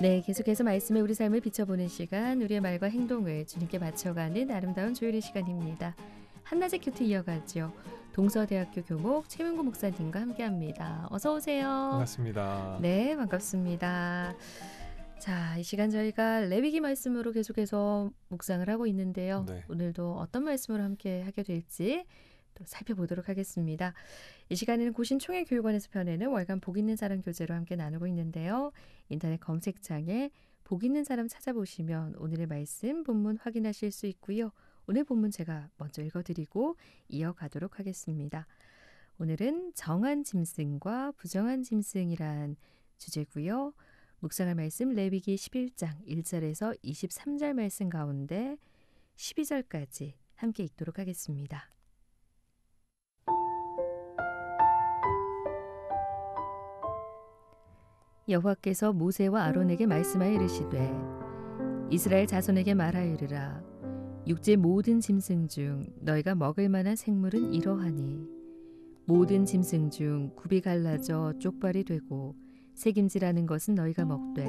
네, 계속해서 말씀에 우리 삶을 비춰보는 시간, 우리의 말과 행동을 주님께 맞춰가는 아름다운 조율의 시간입니다. 한낮의 큐트 이어가죠. 동서대학교 교목 최민구 목사님과 함께합니다. 어서 오세요. 반갑습니다. 네, 반갑습니다. 자, 이 시간 저희가 레위기 말씀으로 계속해서 묵상을 하고 있는데요. 네. 오늘도 어떤 말씀으로 함께 하게 될지 또 살펴보도록 하겠습니다. 이 시간에는 고신총회교육원에서 펴내는 월간 복 있는 사람 교재로 함께 나누고 있는데요. 인터넷 검색창에 복 있는 사람 찾아보시면 오늘의 말씀 본문 확인하실 수 있고요. 오늘 본문 제가 먼저 읽어드리고 이어가도록 하겠습니다. 오늘은 정한 짐승과 부정한 짐승이란 주제고요. 묵상할 말씀 레위기 11장 1절에서 23절 말씀 가운데 12절까지 함께 읽도록 하겠습니다. 여호와께서 모세와 아론에게 말씀하여 이르시되 이스라엘 자손에게 말하여 이르라. 육지 모든 짐승 중 너희가 먹을 만한 생물은 이러하니 모든 짐승 중 굽이 갈라져 쪽발이 되고 새김질하는 것은 너희가 먹되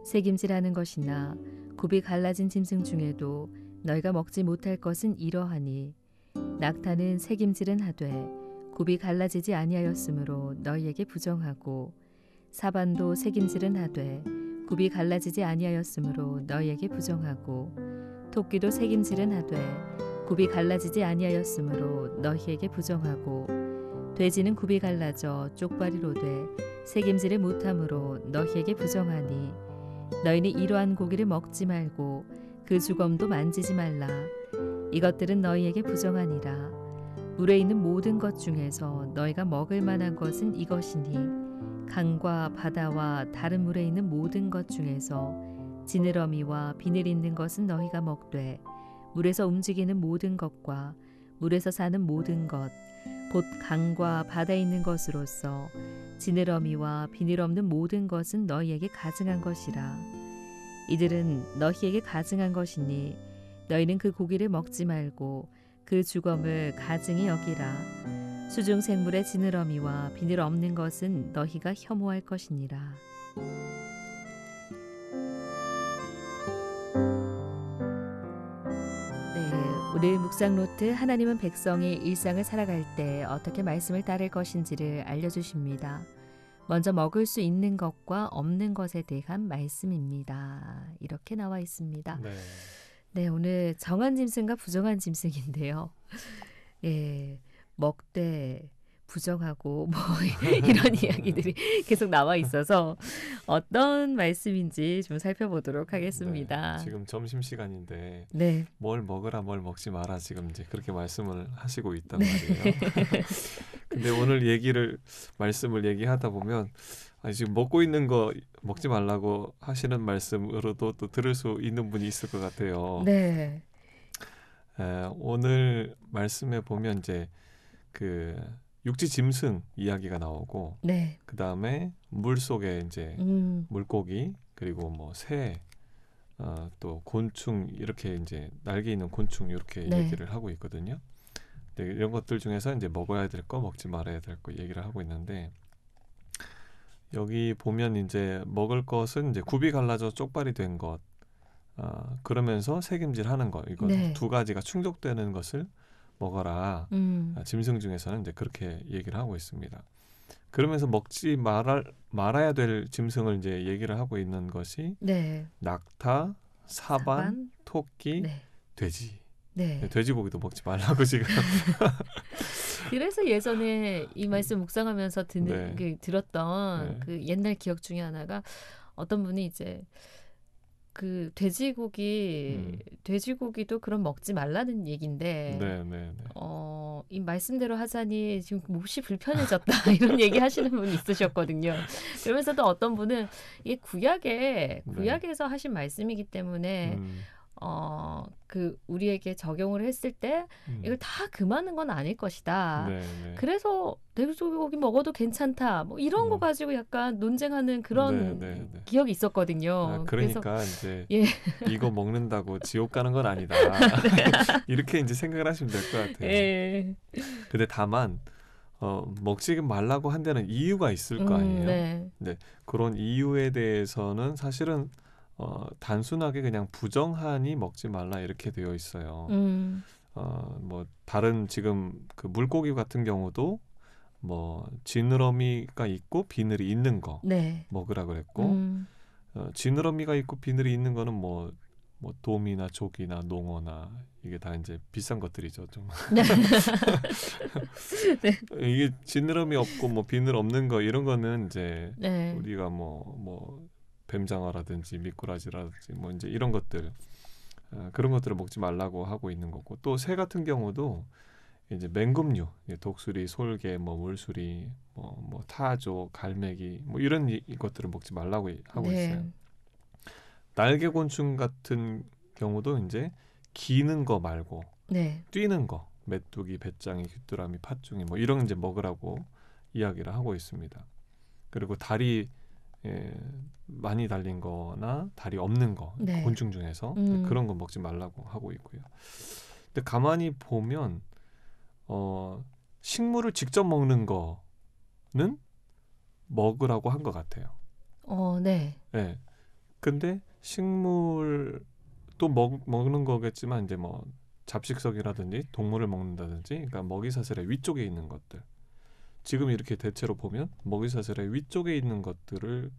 새김질하는 것이나 굽이 갈라진 짐승 중에도 너희가 먹지 못할 것은 이러하니 낙타는 새김질은 하되 굽이 갈라지지 아니하였으므로 너희에게 부정하고 사반도 새김질은 하되 굽이 갈라지지 아니하였으므로 너희에게 부정하고 토끼도 새김질은 하되 굽이 갈라지지 아니하였으므로 너희에게 부정하고 돼지는 굽이 갈라져 쪽발이로 돼 새김질을 못함으로 너희에게 부정하니 너희는 이러한 고기를 먹지 말고 그 주검도 만지지 말라. 이것들은 너희에게 부정하니라. 물에 있는 모든 것 중에서 너희가 먹을 만한 것은 이것이니 강과 바다와 다른 물에 있는 모든 것 중에서 지느러미와 비늘 있는 것은 너희가 먹되 물에서 움직이는 모든 것과 물에서 사는 모든 것 곧 강과 바다에 있는 것으로서 지느러미와 비늘 없는 모든 것은 너희에게 가증한 것이라. 이들은 너희에게 가증한 것이니 너희는 그 고기를 먹지 말고 그 주검을 가증히 여기라. 수중 생물의 지느러미와 비늘 없는 것은 너희가 혐오할 것이니라. 오늘 묵상 노트 하나님은 백성이 일상을 살아갈 때 어떻게 말씀을 따를 것인지를 알려주십니다. 먼저 먹을 수 있는 것과 없는 것에 대한 말씀입니다. 이렇게 나와 있습니다. 네, 오늘 정한 짐승과 부정한 짐승인데요. 예, 먹되 부정하고 뭐 이런 이야기들이 계속 나와 있어서 어떤 말씀인지 좀 살펴보도록 하겠습니다. 네, 지금 점심시간인데 네. 뭘 먹으라 뭘 먹지 마라 지금 이제 그렇게 말씀을 하시고 있단 말이에요. 근데 오늘 말씀을 얘기하다 보면 지금 먹고 있는 거 먹지 말라고 하시는 말씀으로도 또 들을 수 있는 분이 있을 것 같아요. 네. 오늘 말씀에 보면 이제 그 육지 짐승 이야기가 나오고, 네. 그 다음에 물 속에 이제 물고기 그리고 뭐 새, 또 곤충 이렇게 이제 날개 있는 곤충 이렇게 네. 얘기를 하고 있거든요. 네, 이런 것들 중에서 이제 먹어야 될 거, 먹지 말아야 될 거 얘기를 하고 있는데 여기 보면 이제 먹을 것은 이제 굽이 갈라져 쪽발이 된 것, 그러면서 새김질하는 것, 이거 네. 두 가지가 충족되는 것을 먹어라. 짐승 중에서는 이제 그렇게 얘기를 하고 있습니다. 그러면서 먹지 말아야 될 짐승을 이제 얘기를 하고 있는 것이 네. 낙타, 사반, 토끼, 네. 돼지. 네. 돼지고기도 먹지 말라고 지금. 그래서 예전에 이 말씀 묵상하면서 네. 들었던 네. 그 옛날 기억 중에 하나가 어떤 분이 이제 그 돼지고기도 그럼 먹지 말라는 얘기인데 네. 이 말씀대로 하자니 지금 몹시 불편해졌다 이런 얘기 하시는 분이 있으셨거든요. 그러면서도 어떤 분은 이게 구약에서 하신 말씀이기 때문에 그 우리에게 적용을 했을 때 이걸 다 금하는 건 아닐 것이다. 네. 그래서 돼지고기 먹어도 괜찮다. 뭐 이런 거 가지고 약간 논쟁하는 그런 네. 기억이 있었거든요. 그러니까 그래서, 이제 예. 이거 먹는다고 지옥 가는 건 아니다. 이렇게 이제 생각을 하시면 될 것 같아요. 예. 근데 다만 먹지 말라고 한 데는 이유가 있을 거 아니에요. 네. 네, 그런 이유에 대해서는 사실은 단순하게 그냥 부정하니 먹지 말라 이렇게 되어 있어요. 음, 뭐 다른 지금 그 물고기 같은 경우도 뭐 지느러미가 있고 비늘이 있는 거 네. 먹으라 그랬고 음, 지느러미가 있고 비늘이 있는 거는 뭐 돔이나 조기나 농어나 이게 다 이제 비싼 것들이죠. 좀 이게 지느러미 없고 뭐 비늘 없는 거 이런 거는 이제 네. 우리가 뭐 뱀장어라든지 미꾸라지라든지 뭐 이제 이런 것들 그런 것들을 먹지 말라고 하고 있는 거고 또 새 같은 경우도 이제 맹금류, 독수리, 솔개, 뭐 물수리, 뭐 타조, 갈매기 뭐 이런 것들을 먹지 말라고 하고 있어요. 네. 날개곤충 같은 경우도 이제 기는 거 말고 네. 뛰는 거, 메뚜기, 배짱이, 귀뚜라미, 팥중이 뭐 이런 이제 먹으라고 이야기를 하고 있습니다. 그리고 다리 많이 달린 거나 다리 없는 거, 네. 곤충 중에서 그런 거 먹지 말라고 하고 있고요. 근데 가만히 보면 식물을 직접 먹는 거는 먹으라고 한 것 같아요. 네. 네. 근데 식물 또 먹는 거겠지만 이제 뭐 잡식성이라든지 동물을 먹는다든지 그러니까 먹이사슬의 위쪽에 있는 것들 지금 이렇게 대체로 보면 먹이사슬의 위쪽에 있는 것들을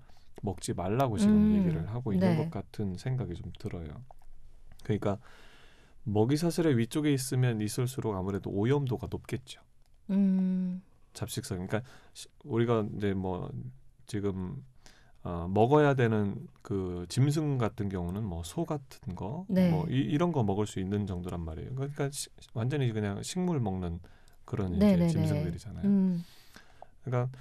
먹지 말라고 지금 얘기를 하고 있는 네. 것 같은 생각이 좀 들어요. 그러니까 먹이사슬의 위쪽에 있으면 있을수록 아무래도 오염도가 높겠죠. 잡식성. 그러니까 우리가 이제 뭐 지금 먹어야 되는 그 짐승 같은 경우는 뭐 소 같은 거, 네. 뭐 이런 거 먹을 수 있는 정도란 말이에요. 그러니까 완전히 그냥 식물 먹는 그런 이제 네네네. 짐승들이잖아요. 그러니까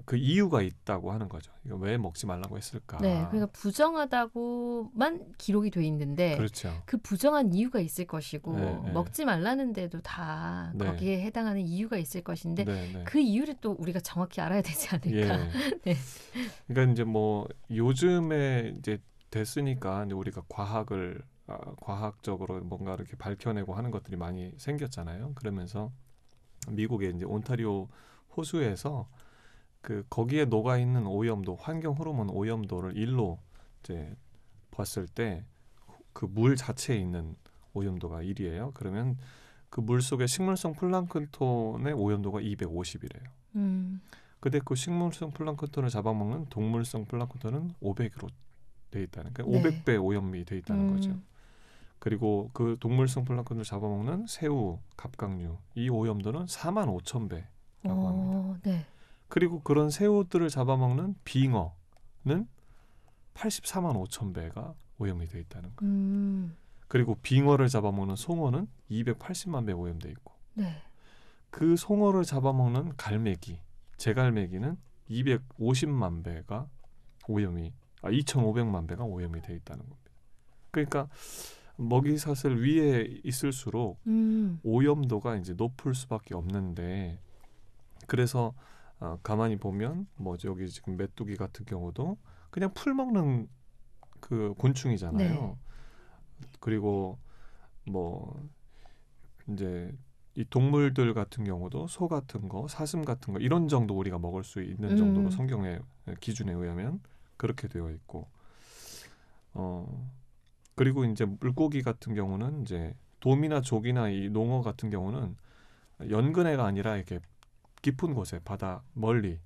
그 이유가 있다고 하는 거죠. 이거 왜 먹지 말라고 했을까? 네, 그러니까 부정하다고만 기록이 돼 있는데 그렇죠. 그 부정한 이유가 있을 것이고 네, 네. 먹지 말라는데도 다 네. 거기에 해당하는 이유가 있을 것인데 네, 네. 그 이유를 또 우리가 정확히 알아야 되지 않을까? 예. 네. 그러니까 이제 뭐 요즘에 이제 됐으니까 이제 우리가 과학적으로 뭔가 이렇게 밝혀내고 하는 것들이 많이 생겼잖아요. 그러면서 미국의 이제 온타리오 호수에서 그 거기에 녹아 있는 오염도, 환경 호르몬 오염도를 일로 이제 봤을 때 그 물 자체에 있는 오염도가 1이에요. 그러면 그 물 속에 식물성 플랑크톤의 오염도가 250이래요. 근데 그 식물성 플랑크톤을 잡아먹는 동물성 플랑크톤은 500으로 돼 있다는, 그러니까 네. 500배 오염이 돼 있다는 거죠. 그리고 그 동물성 플랑크톤을 잡아먹는 새우, 갑각류 이 오염도는 45,000배라고 합니다. 네. 그리고 그런 새우들을 잡아먹는 빙어는 845,000배가 오염이 돼 있다는 거예요. 그리고 빙어를 잡아먹는 송어는 280만 배 오염돼 있고 네. 그 송어를 잡아먹는 갈매기, 제갈매기는 250만 배가 오염이 2,500만 배가 오염이 돼 있다는 겁니다. 그러니까 먹이사슬 위에 있을수록 오염도가 이제 높을 수밖에 없는데 그래서 가만히 보면 뭐 여기 지금 메뚜기 같은 경우도 그냥 풀 먹는 그 곤충이잖아요. 네. 그리고 뭐 이제 이 동물들 같은 경우도 소 같은 거, 사슴 같은 거 이런 정도 우리가 먹을 수 있는 정도로 성경의 기준에 의하면 그렇게 되어 있고 그리고 이제 물고기 같은 경우는 이제 돔이나 조기나 이 농어 같은 경우는 연근해가 아니라 이렇게 깊은 곳에 바다 멀리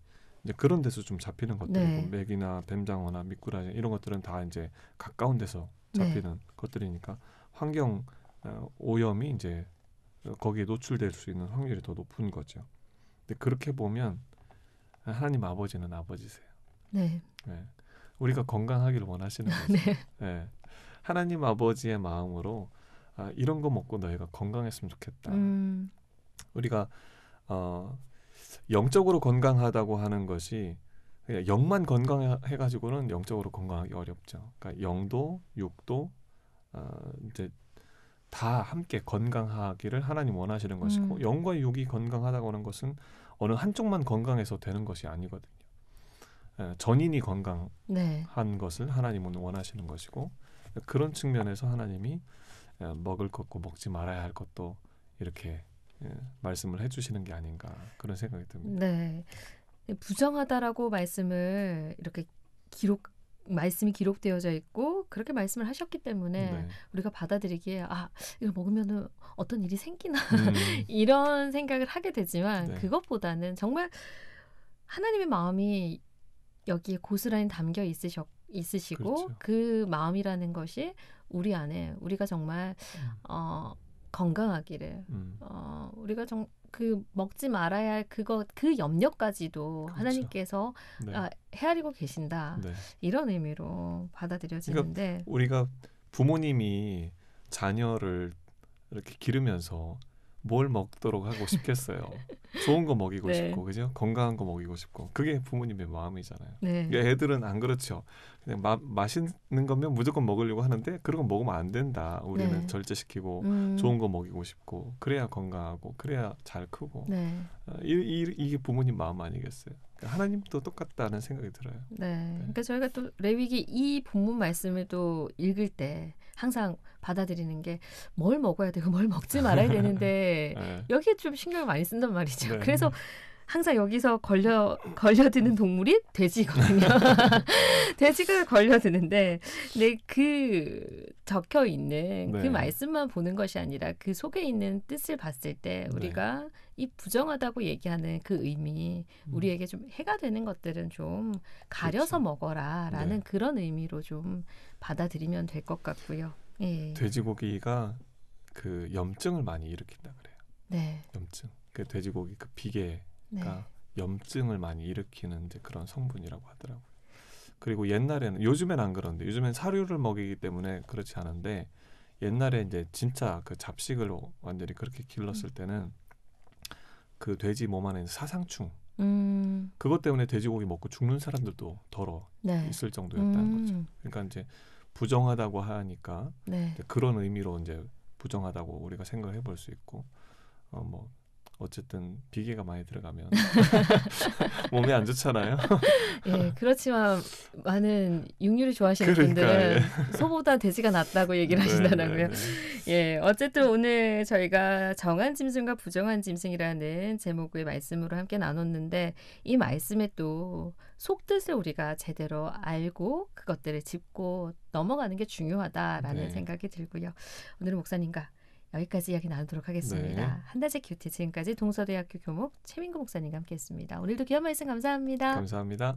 이제 그런 데서 좀 잡히는 것들이고 네. 맥이나 뱀장어나 미꾸라지 이런 것들은 다 이제 가까운 데서 잡히는 것들이니까 환경 오염이 이제 거기에 노출될 수 있는 확률이 더 높은 거죠. 근데 그렇게 보면 하나님 아버지는 아버지세요. 네. 네. 우리가 건강하기를 원하시는 거죠. 네. 네. 하나님 아버지의 마음으로 이런 거 먹고 너희가 건강했으면 좋겠다. 우리가 영적으로 건강하다고 하는 것이 그냥 영만 건강해가지고는 영적으로 건강하기 어렵죠. 그러니까 영도, 육도 이제 다 함께 건강하기를 하나님 원하시는 것이고 영과 육이 건강하다고 하는 것은 어느 한쪽만 건강해서 되는 것이 아니거든요. 전인이 건강한 것을 하나님은 원하시는 것이고 그런 측면에서 하나님이 먹을 것고 먹지 말아야 할 것도 이렇게 예, 말씀을 해주시는 게 아닌가 그런 생각이 듭니다. 네. 부정하다라고 말씀을 이렇게 말씀이 기록되어져 있고 그렇게 말씀을 하셨기 때문에 네. 우리가 받아들이기에 이거 먹으면은 어떤 일이 생기나 음, 이런 생각을 하게 되지만 네. 그것보다는 정말 하나님의 마음이 여기에 고스란히 담겨 있으시고 그렇죠. 그 마음이라는 것이 우리 안에 우리가 정말 건강하기를 음, 우리가 그 먹지 말아야 할 그 염려까지도 그렇죠. 하나님께서 네. 헤아리고 계신다. 네. 이런 의미로 받아들여지는데 우리가 부모님이 자녀를 이렇게 기르면서 뭘 먹도록 하고 싶겠어요. 좋은 거 먹이고 네. 싶고, 그죠? 건강한 거 먹이고 싶고, 그게 부모님의 마음이잖아요. 네. 그러니까 애들은 안 그렇죠. 그냥 맛있는 거면 무조건 먹으려고 하는데 그런 거 먹으면 안 된다. 우리는 네. 절제시키고 좋은 거 먹이고 싶고, 그래야 건강하고, 그래야 잘 크고. 네. 이게 부모님 마음 아니겠어요? 그러니까 하나님도 똑같다는 생각이 들어요. 네. 그러니까 저희가 또 레위기 이 본문 말씀을 또 읽을 때 항상 받아들이는 게 뭘 먹어야 되고 뭘 먹지 말아야 되는데 네. 여기에 좀 신경을 많이 쓴단 말이죠. 네. 그래서 항상 여기서 걸려드는 동물이 돼지거든요. 돼지가 걸려드는데, 근데 그 적혀 있는 그 네. 말씀만 보는 것이 아니라 그 속에 있는 뜻을 봤을 때 네. 우리가 이 부정하다고 얘기하는 그 의미, 우리에게 좀 해가 되는 것들은 좀 가려서 그렇죠. 먹어라라는 네. 그런 의미로 좀 받아들이면 될 것 같고요. 예. 돼지고기가 그 염증을 많이 일으킨다 그래요. 네. 염증. 그 돼지고기 그 비계가 네. 염증을 많이 일으키는 이제 그런 성분이라고 하더라고요. 그리고 옛날에는 요즘엔 안 그런데 요즘엔 사료를 먹이기 때문에 그렇지 않은데 옛날에 이제 진짜 그 잡식을 완전히 그렇게 길렀을 때는 그 돼지 몸 안에 사상충 그것 때문에 돼지고기 먹고 죽는 사람들도 덜어 네. 있을 정도였다는 거죠. 그러니까 이제 부정하다고 하니까 네. 이제 그런 의미로 이제 부정하다고 우리가 생각을 해볼 수 있고 뭐 어쨌든 비계가 많이 들어가면 몸에 안 좋잖아요. 예, 그렇지만 많은 육류를 좋아하시는 그러니까, 분들은 소보다 돼지가 낫다고 얘기를 하시더라고요. 네. 예, 어쨌든 오늘 저희가 정한 짐승과 부정한 짐승이라는 제목의 말씀으로 함께 나눴는데 이 말씀에 또 속뜻을 우리가 제대로 알고 그것들을 짚고 넘어가는 게 중요하다라는 네. 생각이 들고요. 오늘은 목사님과 여기까지 이야기 나누도록 하겠습니다. 네. 한다제 큐티 지금까지 동서대학교 교목 최민구 목사님과 함께했습니다. 오늘도 귀한 말씀 감사합니다. 감사합니다.